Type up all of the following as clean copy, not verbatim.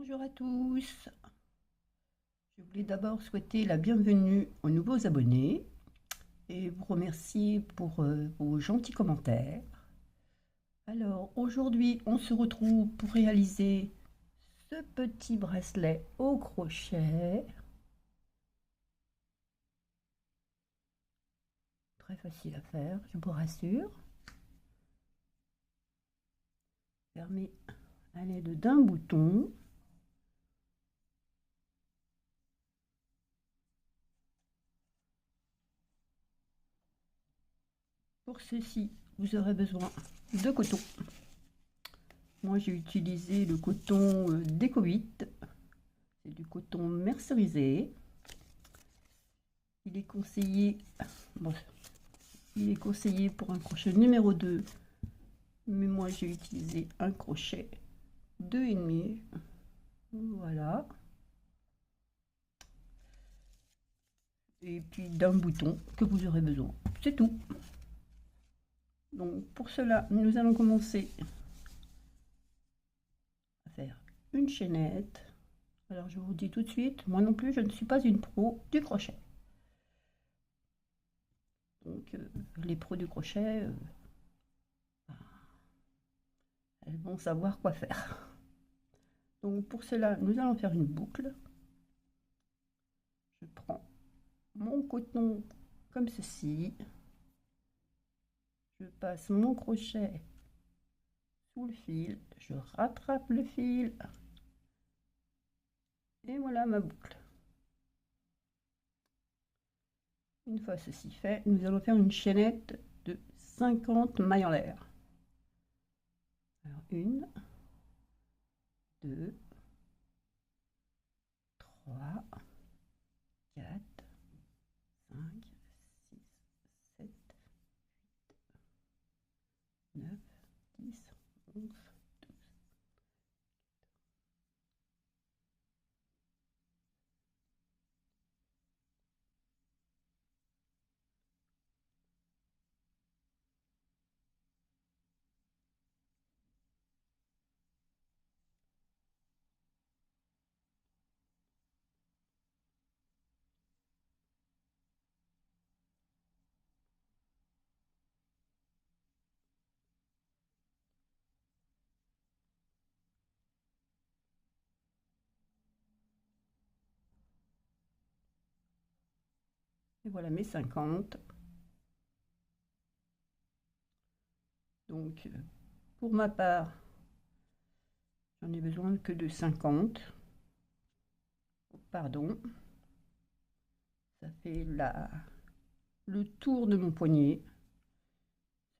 Bonjour à tous. Je voulais d'abord souhaiter la bienvenue aux nouveaux abonnés et vous remercier pour vos gentils commentaires. Alors aujourd'hui, on se retrouve pour réaliser ce petit bracelet au crochet. Très facile à faire, je vous rassure. Fermé à l'aide d'un bouton. Pour ceci, vous aurez besoin de coton. Moi, j'ai utilisé le coton d'Eco8. C'est du coton mercerisé. Il est conseillé, bon, il est conseillé pour un crochet numéro 2, mais moi j'ai utilisé un crochet 2,5. Voilà. Et puis d'un bouton que vous aurez besoin. C'est tout. Donc pour cela, nous allons commencer à faire une chaînette. Alors je vous dis tout de suite, moi non plus je ne suis pas une pro du crochet. Donc les pros du crochet, elles vont savoir quoi faire. Donc pour cela, nous allons faire une boucle. Je prends mon coton comme ceci. Je passe mon crochet sous le fil, je rattrape le fil et voilà ma boucle. Une fois ceci fait, nous allons faire une chaînette de 50 mailles en l'air. Alors 1, 2, 3, 4, 5, 6, 7, 8, 9, 10, 11, 12. Et voilà mes 50. Donc pour ma part, j'en ai besoin que de 50. Pardon. Ça fait le tour de mon poignet,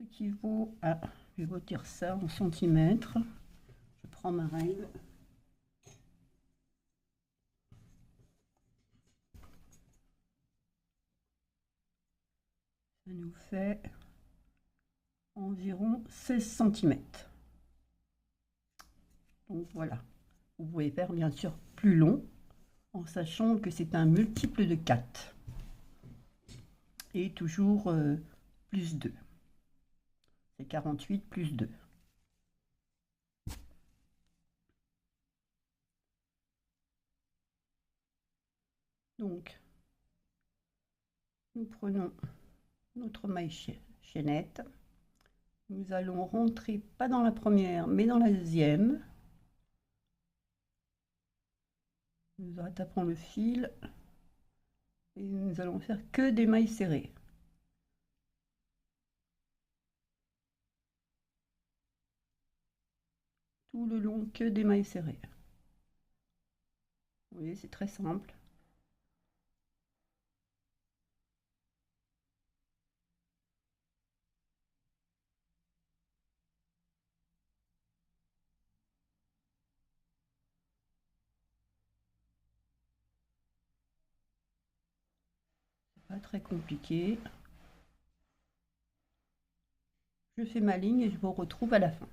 ce qui vaut à, je vais vous dire ça en centimètres. Je prends ma règle. Ça nous fait environ 16 centimètres. Donc voilà, vous pouvez faire bien sûr plus long en sachant que c'est un multiple de 4 et toujours plus 2. C'est 48 plus 2. Donc, nous prenons notre maille chaînette. Nous allons rentrer pas dans la première, mais dans la deuxième. Nous rattrapons le fil et nous allons faire que des mailles serrées. Tout le long, que des mailles serrées. Vous voyez, c'est très simple. Pas très compliqué. Je fais ma ligne et je vous retrouve à la fin.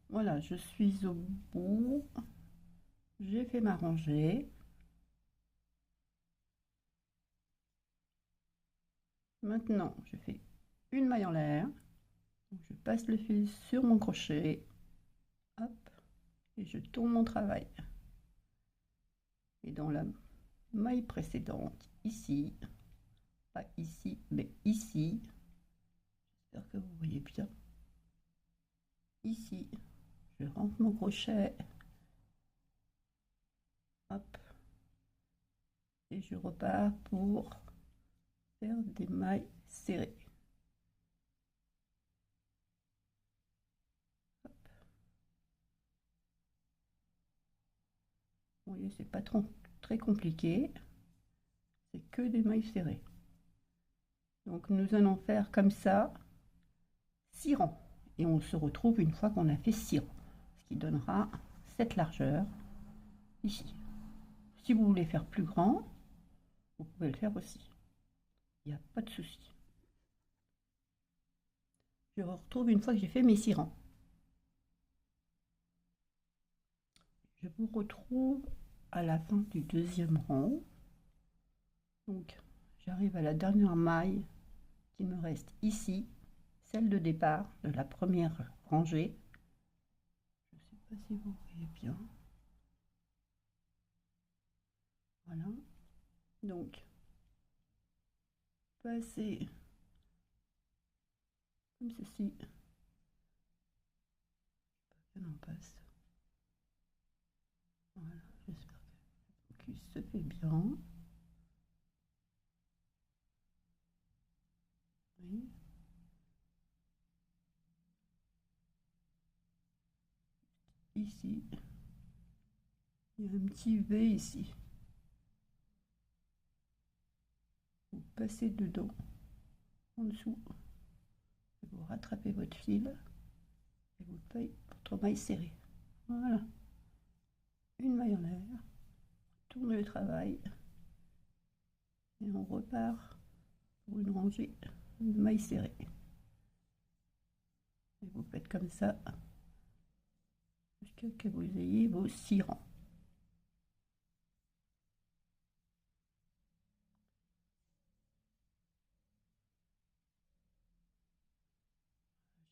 Voilà, je suis au bout. J'ai fait ma rangée. Maintenant, je fais une maille en l'air. Je passe le fil sur mon crochet. Hop. et je tourne mon travail. Et dans la maille précédente, ici, pas ici, mais ici, j'espère que vous voyez bien, ici, je rentre mon crochet, hop, et je repars pour faire des mailles serrées. Hop. Vous voyez, c'est pas très compliqué, c'est que des mailles serrées. Donc nous allons faire comme ça 6 rangs et on se retrouve une fois qu'on a fait 6 rangs, ce qui donnera cette largeur ici. Si vous voulez faire plus grand, vous pouvez le faire aussi, il n'y a pas de souci. Je retrouve une fois que j'ai fait mes 6 rangs. Je vous retrouve à la fin du deuxième rang. Donc j'arrive à la dernière maille qui me reste ici, celle de départ de la première rangée. Je ne sais pas si vous voyez bien. Voilà. Donc, passer comme ceci. On en passe. Voilà, j'espère que le focus se fait bien. Oui. Ici, il y a un petit V ici. Vous passez dedans, en dessous, vous rattrapez votre fil et vous faites votre maille serrée. Voilà. Une maille en l'air, tourne le travail et on repart pour une rangée de mailles serrées. Et vous faites comme ça jusqu'à ce que vous ayez vos 6 rangs.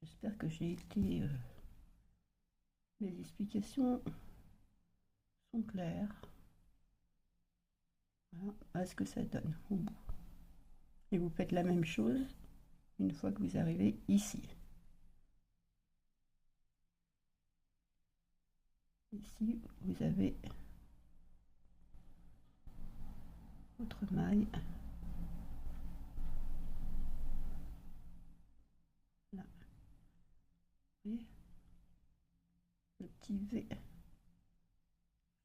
J'espère que j'ai été... les explications sont claires. Voilà à ce que ça donne au bout. Et vous faites la même chose une fois que vous arrivez ici. Ici, vous avez votre maille. Là. Vous voyez le petit V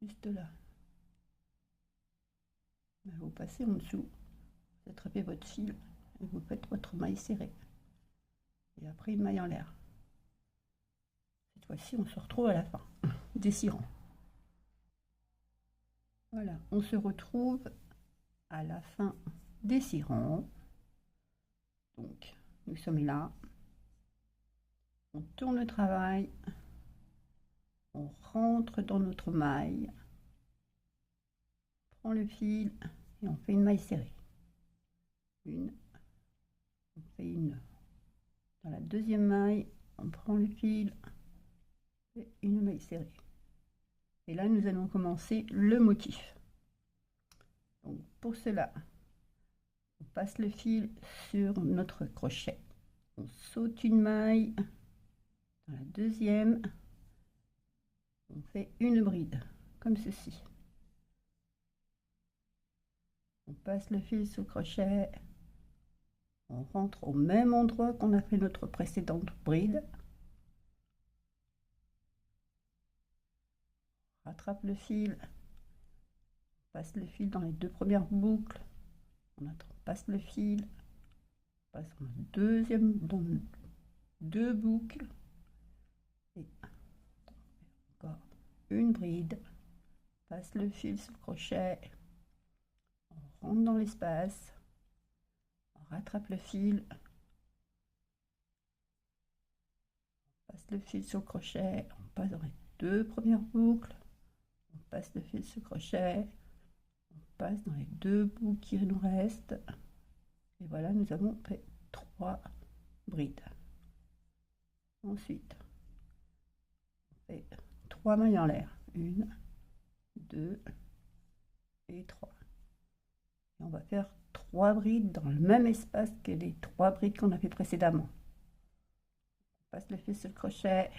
juste là. Vous passez en dessous, vous attrapez votre fil et vous faites votre maille serrée. Et après une maille en l'air. Cette fois-ci, on se retrouve à la fin des 6 rangs. Voilà, on se retrouve à la fin des 6 rangs. Donc, nous sommes là. On tourne le travail. On rentre dans notre maille. On prend le fil et on fait une maille serrée. Une. On fait une. Dans la deuxième maille, on prend le fil et une maille serrée. Et là, nous allons commencer le motif. Donc, pour cela, on passe le fil sur notre crochet. On saute une maille. Dans la deuxième, on fait une bride, comme ceci. On passe le fil sous le crochet. On rentre au même endroit qu'on a fait notre précédente bride. Rattrape le fil. On passe le fil dans les 2 premières boucles. On passe le fil. On passe dans 2 boucles. Et encore une bride. On passe le fil sous le crochet. On rentre dans l'espace. On rattrape le fil. On passe le fil sur le crochet. On passe dans les 2 premières boucles. On passe le fil sur le crochet. On passe dans les 2 boucles qui nous restent. Et voilà, nous avons fait 3 brides. Ensuite, on fait 3 mailles en l'air. 1, 2 et 3. Et on va faire 3 brides dans le même espace que les 3 brides qu'on a fait précédemment. On passe le fil sur le crochet,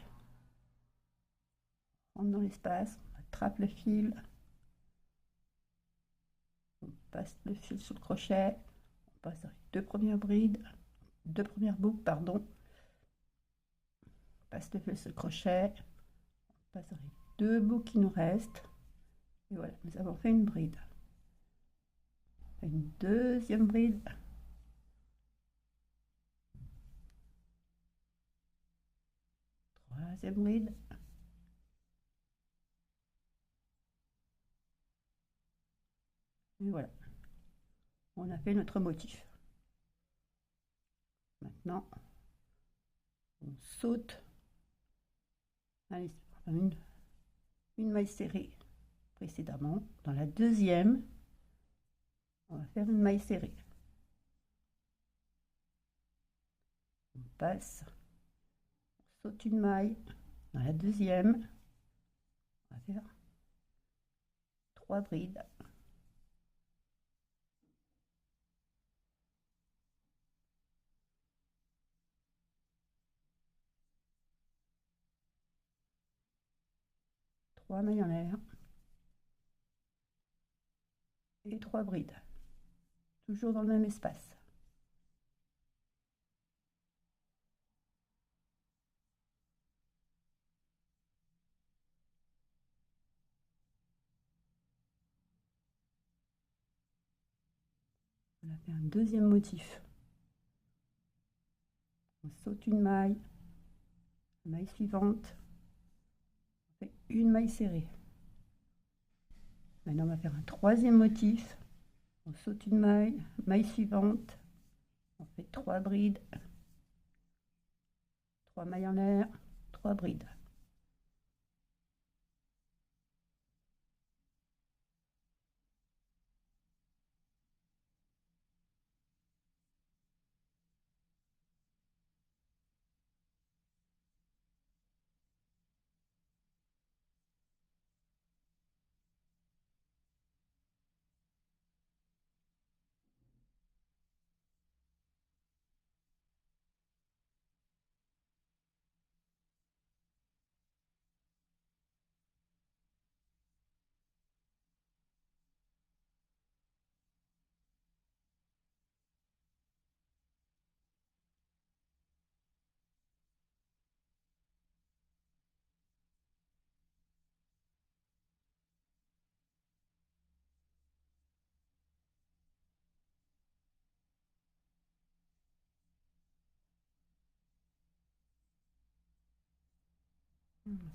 on rentre dans l'espace, on attrape le fil, on passe le fil sur le crochet, on passe dans les deux premières boucles, pardon, on passe le fil sur le crochet, on passe dans les 2 boucles qui nous restent, et voilà, nous avons fait une bride. Une deuxième bride. Troisième bride. Et voilà. On a fait notre motif. Maintenant, on saute une maille serrée précédemment. Dans la deuxième, on va faire une maille serrée. On passe, on saute une maille. Dans la deuxième, on va faire 3 brides. Trois mailles en l'air et 3 brides, toujours dans le même espace. On a fait un deuxième motif. On saute une maille suivante, on fait une maille serrée. Maintenant, on va faire un troisième motif. On saute une maille suivante, on fait 3 brides, 3 mailles en l'air, 3 brides.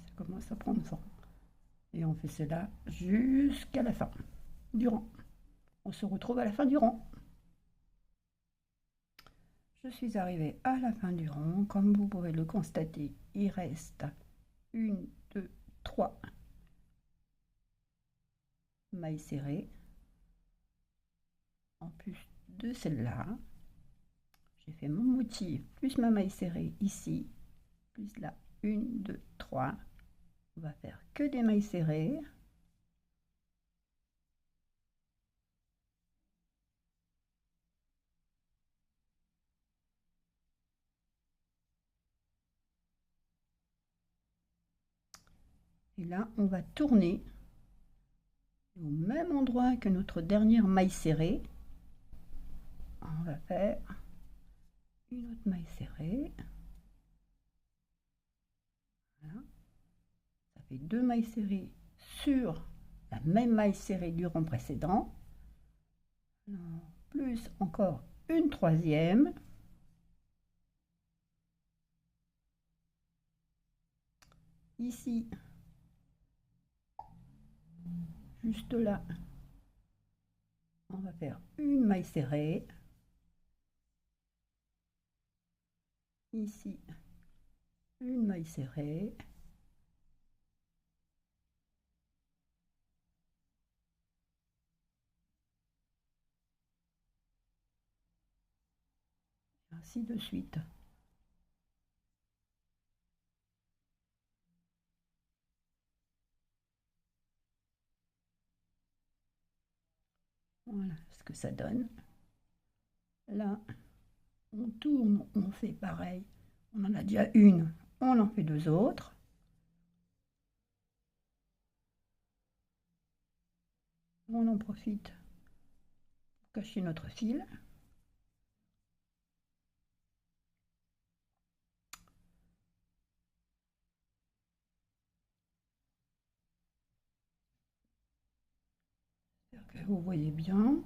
Ça commence à prendre forme. Et on fait cela jusqu'à la fin du rang. On se retrouve à la fin du rang. Je suis arrivée à la fin du rang. Comme vous pouvez le constater, il reste 1, 2, 3 mailles serrées. En plus de celle-là, j'ai fait mon motif plus ma maille serrée ici, plus là, 1, 2, 3. On va faire que des mailles serrées. Et là, on va tourner au même endroit que notre dernière maille serrée. On va faire une autre maille serrée. Voilà. Ça fait 2 mailles serrées sur la même maille serrée du rang précédent. Plus encore une troisième. Ici, juste là, on va faire une maille serrée. Ici, une maille serrée. Ainsi de suite. Voilà ce que ça donne. Là, on tourne, on fait pareil. On en a déjà une, on en fait deux autres. On en profite pour cacher notre fil. J'espère que vous voyez bien.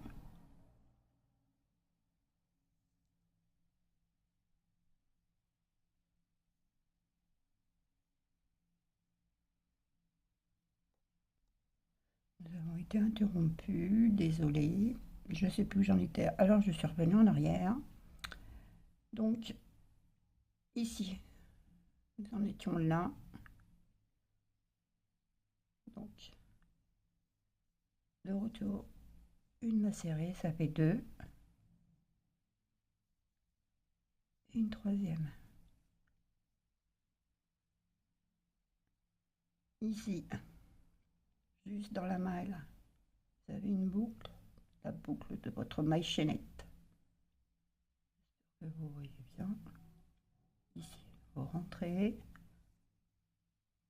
Nous avons été interrompus, désolé. Je ne sais plus où j'en étais. Alors je suis revenue en arrière. Donc ici, nous en étions là. Donc de retour, une macérée, ça fait deux. Une troisième. Ici, juste dans la maille, vous avez une boucle, la boucle de votre maille chaînette. Vous voyez bien. Ici, vous rentrez,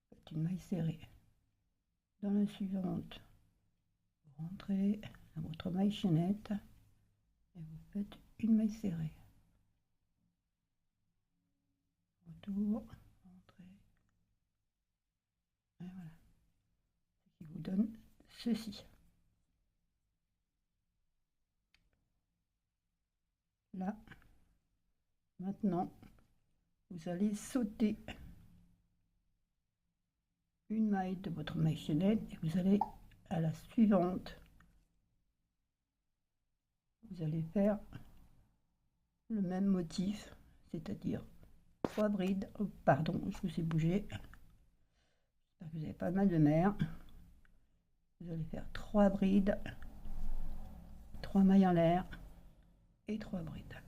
faites une maille serrée. Dans la suivante, vous rentrez dans votre maille chaînette et vous faites une maille serrée. Retour, rentrez. Et voilà. Ce qui vous donne ceci. Là, maintenant, vous allez sauter une maille de votre maille chaînette et vous allez à la suivante. Vous allez faire le même motif, c'est-à-dire 3 brides. Oh, pardon, je vous ai bougé. J'espère que vous avez pas mal de mer. Vous allez faire 3 brides, 3 mailles en l'air et 3 brides.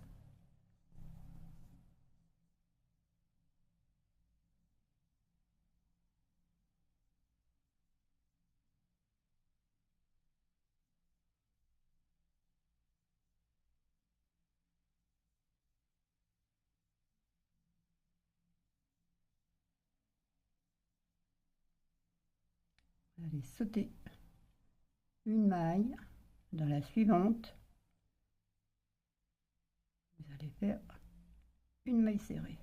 Vous allez sauter une maille dans la suivante. Vous allez faire une maille serrée.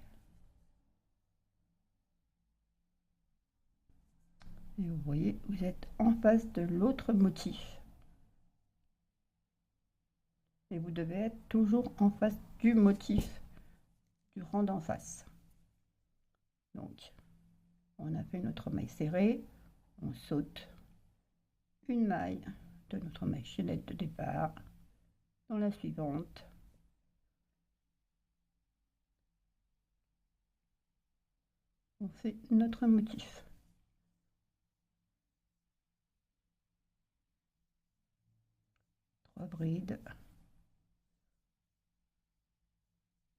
Et vous voyez, vous êtes en face de l'autre motif. Et vous devez être toujours en face du motif du rang d'en face. Donc, on a fait notre maille serrée, on saute une maille de notre maille chaînette de départ dans la suivante. On fait notre motif. Trois brides,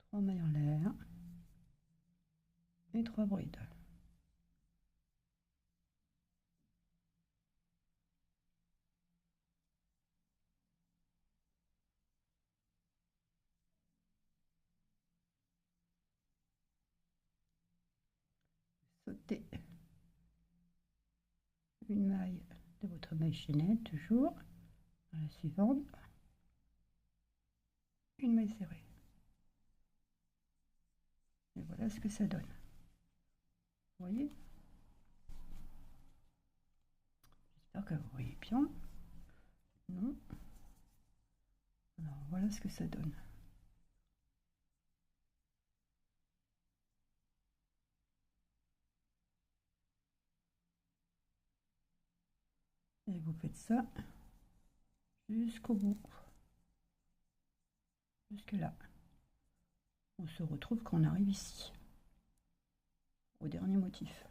3 mailles en l'air et 3 brides. Sautez une maille de votre maille chaînette toujours dans la suivante, une maille serrée. Et voilà ce que ça donne. Vous voyez? J'espère que vous voyez bien. Non? Alors voilà ce que ça donne. Et vous faites ça jusqu'au bout. Jusque là. On se retrouve quand on arrive ici, au dernier motif.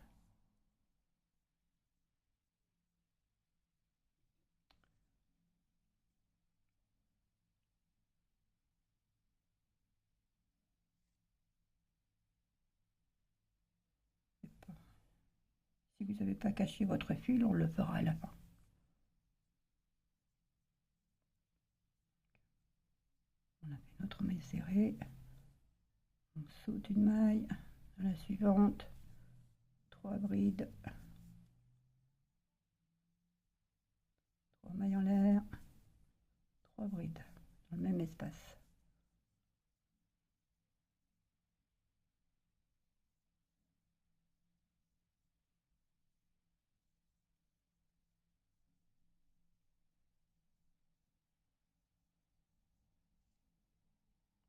Si vous n'avez pas caché votre fil, on le fera à la fin. notre maille serrée, on saute une maille à la suivante, 3 brides, 3 mailles en l'air, 3 brides dans le même espace.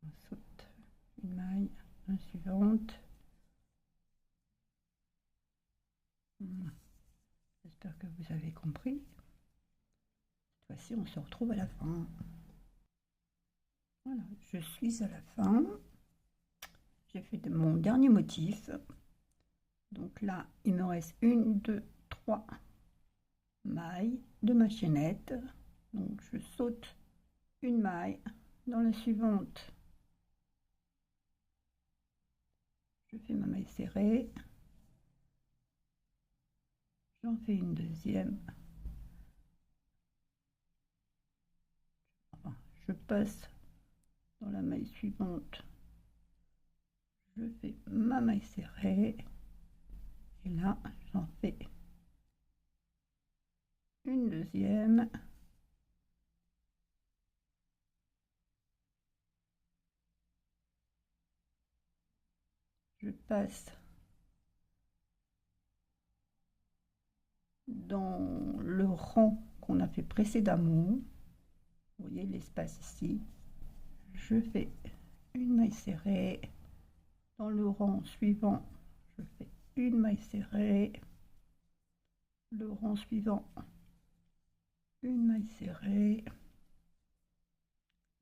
On saute une maille, la suivante. J'espère que vous avez compris. Cette fois-ci, on se retrouve à la fin. Voilà, je suis à la fin. J'ai fait mon dernier motif. Donc là, il me reste 1, 2, 3 mailles de ma chaînette. Donc je saute une maille. Dans la suivante, je fais ma maille serrée. J'en fais une deuxième. Enfin, je passe dans la maille suivante. Je fais ma maille serrée. Et là, j'en fais une deuxième. Je passe dans le rang qu'on a fait précédemment. Vous voyez l'espace ici. Je fais une maille serrée. Dans le rang suivant, je fais une maille serrée. Le rang suivant, une maille serrée.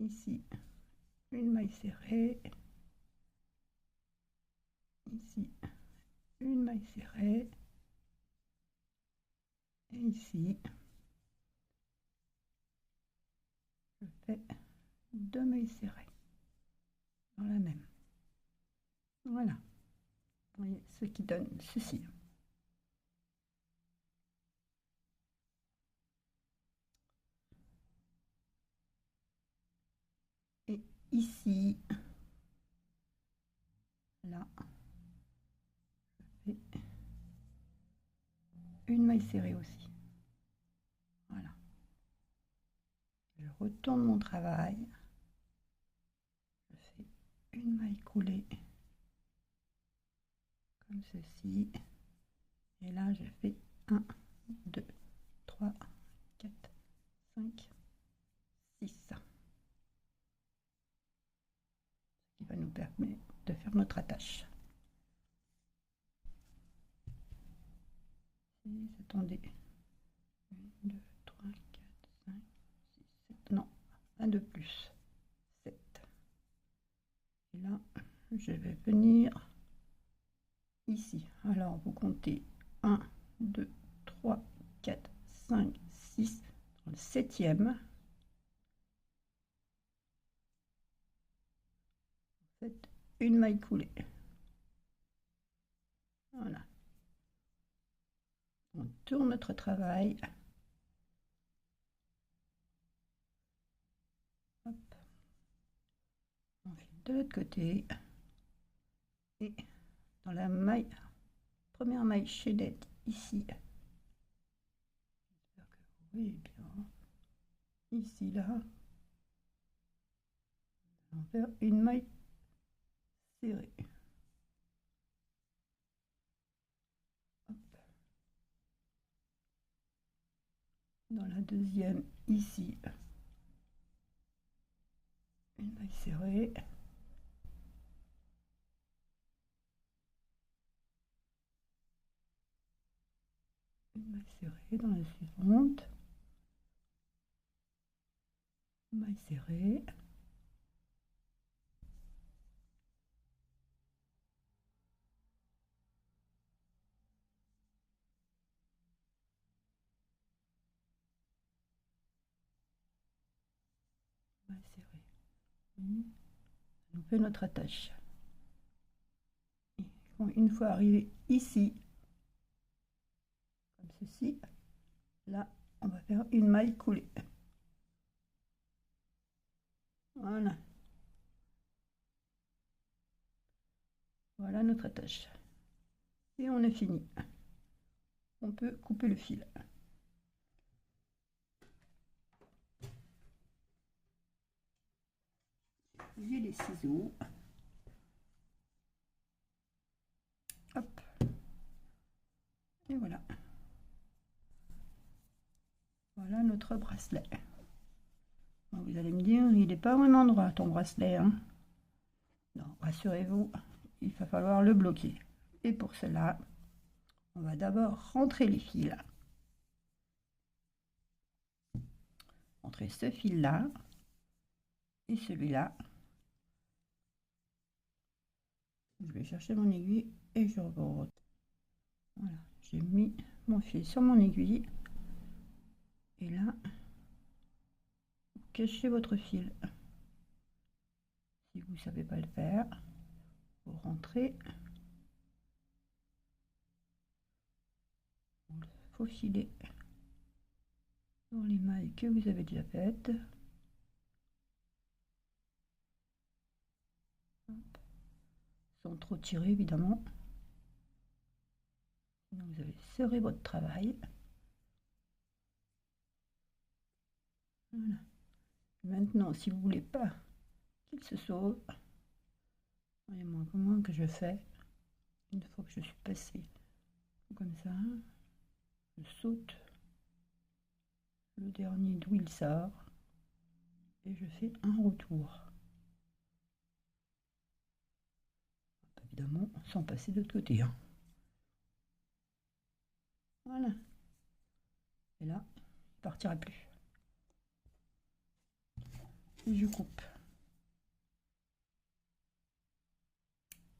Ici, une maille serrée. Ici, une maille serrée. Et ici, je fais 2 mailles serrées dans la même. Voilà. Vous voyez ce qui donne ceci. Et ici, là, je fais une maille serrée aussi. Voilà. Je retourne mon travail. Je fais une maille coulée comme ceci. Et là, je fais 1, 2, 3, 4, 5, 6. Ce qui va nous permettre de faire notre attache. Attendez. 1, 2, 3, 4, 5, 6, 7. Non, un de plus. 7. Et là, je vais venir ici. Alors, vous comptez 1, 2, 3, 4, 5, 6. Dans le 7e, vous faites une maille coulée. Voilà. On tourne notre travail. Hop. On fait de l'autre côté. Et dans la maille, première maille chaînette ici. J'espère que vous voyez bien. Ici, là. On va faire une maille serrée. Hop. Dans la deuxième, ici, une maille serrée. Une maille serrée dans la suivante. Maille serrée. Maille serrée. Ça nous fait notre attache. Et une fois arrivé ici, comme ceci, là, on va faire une maille coulée. Voilà. Voilà notre attache. Et on a fini. On peut couper le fil. J'ai les ciseaux. Hop. Et voilà. Voilà notre bracelet. Bon, vous allez me dire, il n'est pas vraiment droit ton bracelet, hein? Non, rassurez-vous, il va falloir le bloquer. Et pour cela, on va d'abord rentrer les fils. Rentrer ce fil-là et celui-là. Je vais chercher mon aiguille et je remonte. Voilà, j'ai mis mon fil sur mon aiguille. Et là, vous cachez votre fil. Si vous ne savez pas le faire, vous rentrez. Vous le faufilez dans les mailles que vous avez déjà faites. Hop. Sans trop tirer évidemment. Sinon vous allez serrer votre travail. Voilà. Maintenant, si vous ne voulez pas qu'il se sauve, voyez-moi comment que je fais une fois que je suis passée comme ça. Je saute le dernier d'où il sort et je fais un retour. Évidemment, sans passer de l'autre côté. Hein. Voilà. Et là, il ne partira plus. Et je coupe.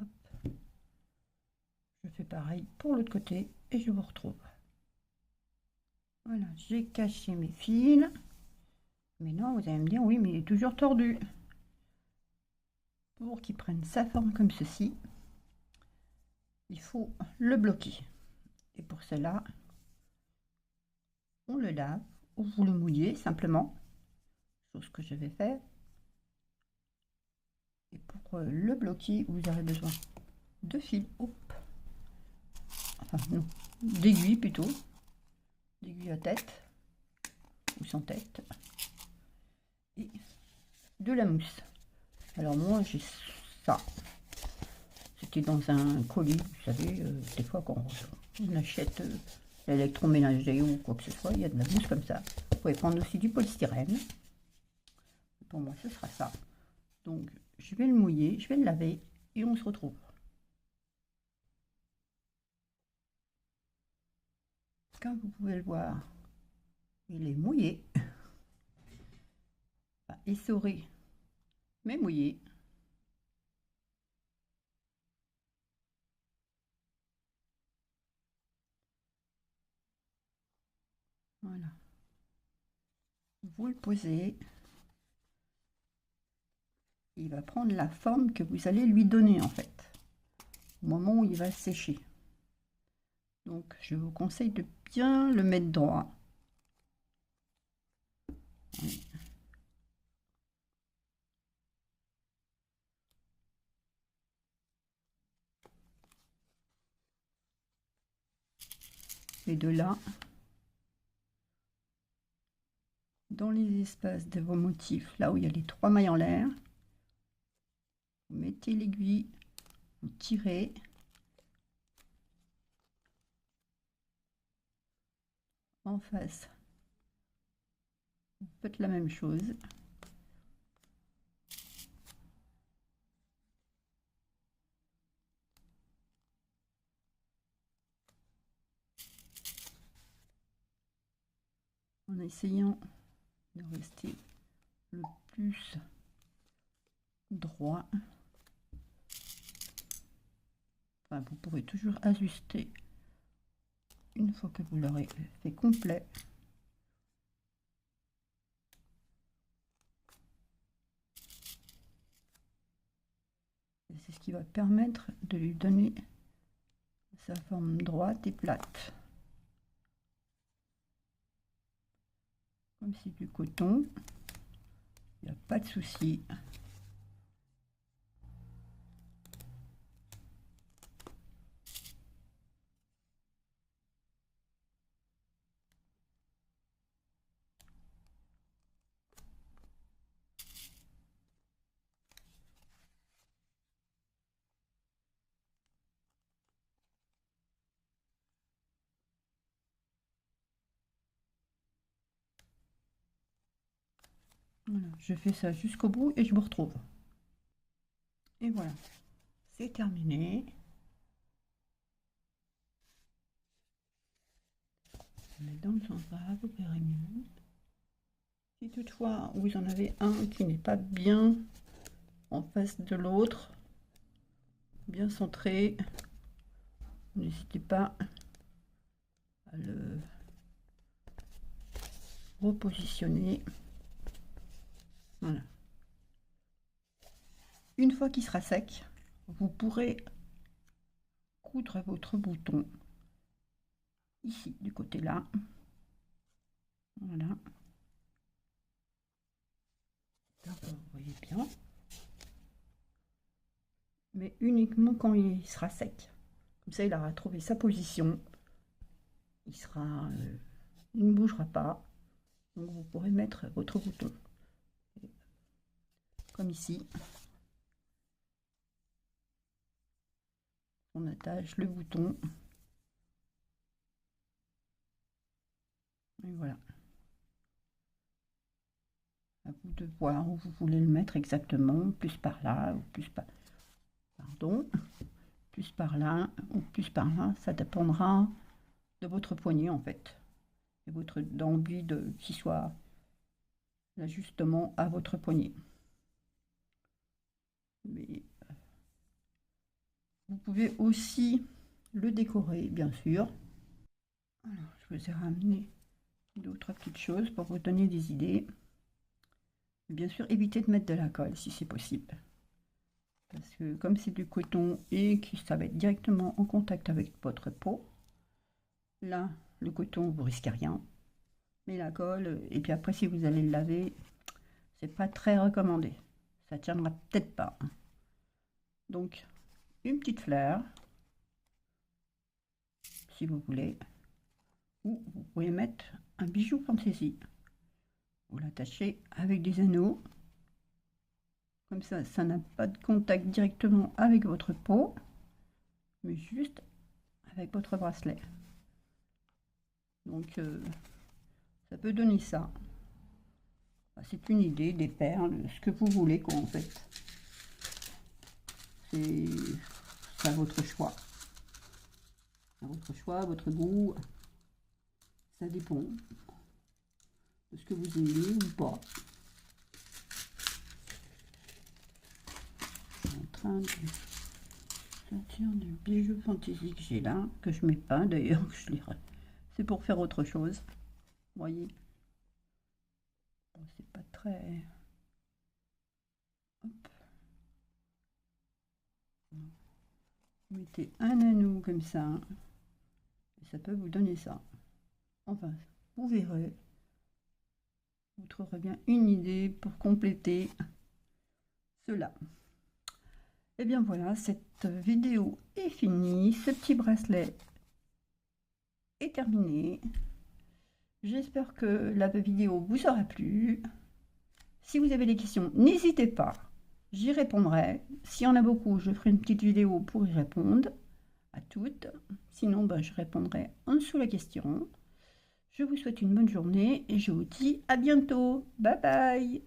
Hop. Je fais pareil pour l'autre côté et je vous retrouve. Voilà, j'ai caché mes fils. Mais non, vous allez me dire, oui, mais il est toujours tordu. Pour qu'il prenne sa forme comme ceci, il faut le bloquer. Et pour cela, on le lave ou vous le mouillez simplement, chose que je vais faire. Et pour le bloquer, vous aurez besoin de fils, enfin non, d'aiguilles plutôt, d'aiguilles à tête ou sans tête, et de la mousse. Alors moi j'ai ça, c'était dans un colis, vous savez, des fois quand on achète l'électroménager ou quoi que ce soit, il y a de la mousse comme ça. Vous pouvez prendre aussi du polystyrène. Pour moi ce sera ça. Donc je vais le mouiller, je vais le laver et on se retrouve. Comme vous pouvez le voir, il est mouillé, enfin, essoré, mais mouillé. Voilà. Vous le posez. Il va prendre la forme que vous allez lui donner en fait, au moment où il va sécher. Donc je vous conseille de bien le mettre droit. Et de là, dans les espaces de vos motifs, là où il y a les 3 mailles en l'air, vous mettez l'aiguille, vous tirez. En face, vous faites la même chose. En essayant de rester le plus droit. Enfin, vous pourrez toujours ajuster une fois que vous l'aurez fait complet. C'est ce qui va permettre de lui donner sa forme droite et plate. Comme c'est du coton, il n'y a pas de souci. Voilà, je fais ça jusqu'au bout et je vous retrouve. Et voilà, c'est terminé. Je mets dans le sens là, vous verrez mieux. Si toutefois vous en avez un qui n'est pas bien en face de l'autre, bien centré, n'hésitez pas à le repositionner. Voilà. Une fois qu'il sera sec, vous pourrez coudre votre bouton ici du côté là. Voilà. Là, vous voyez bien. Mais uniquement quand il sera sec. Comme ça, il aura trouvé sa position. Il sera, il ne bougera pas. Donc vous pourrez mettre votre bouton. Comme ici. On attache le bouton. Et voilà. À vous de voir où vous voulez le mettre exactement. Plus par là, ou plus par... Pardon. Plus par là, ou plus par là. Ça dépendra de votre poignet en fait. Et votre envie de qu'il soit l'ajustement à votre poignet. Mais vous pouvez aussi le décorer, bien sûr. Alors, je vous ai ramené d'autres petites choses pour vous donner des idées. Bien sûr, évitez de mettre de la colle si c'est possible. Parce que comme c'est du coton et que ça va être directement en contact avec votre peau, là, le coton, vous risquez rien. Mais la colle, et puis après, si vous allez le laver, c'est pas très recommandé. Ça tiendra peut-être pas. Donc, une petite fleur, si vous voulez, ou vous pouvez mettre un bijou fantaisie. Vous l'attachez avec des anneaux, comme ça n'a pas de contact directement avec votre peau, mais juste avec votre bracelet. Donc, ça peut donner ça. C'est une idée, des perles, ce que vous voulez quoi en fait. C'est à votre choix. À votre choix, à votre goût. Ça dépend de ce que vous aimez ou pas. Je suis en train de sortir du bijou fantaisie que j'ai là, que je mets pas d'ailleurs, que je lirai. C'est pour faire autre chose. Vous voyez. Bon, c'est pas très... Hop. Vous mettez un anneau comme ça, et ça peut vous donner ça. Enfin, vous verrez. Vous trouverez bien une idée pour compléter cela. Et bien voilà, cette vidéo est finie. Ce petit bracelet est terminé. J'espère que la vidéo vous aura plu. Si vous avez des questions, n'hésitez pas. J'y répondrai. S'il y en a beaucoup, je ferai une petite vidéo pour y répondre à toutes. Sinon, je répondrai en dessous la question. Je vous souhaite une bonne journée et je vous dis à bientôt. Bye bye.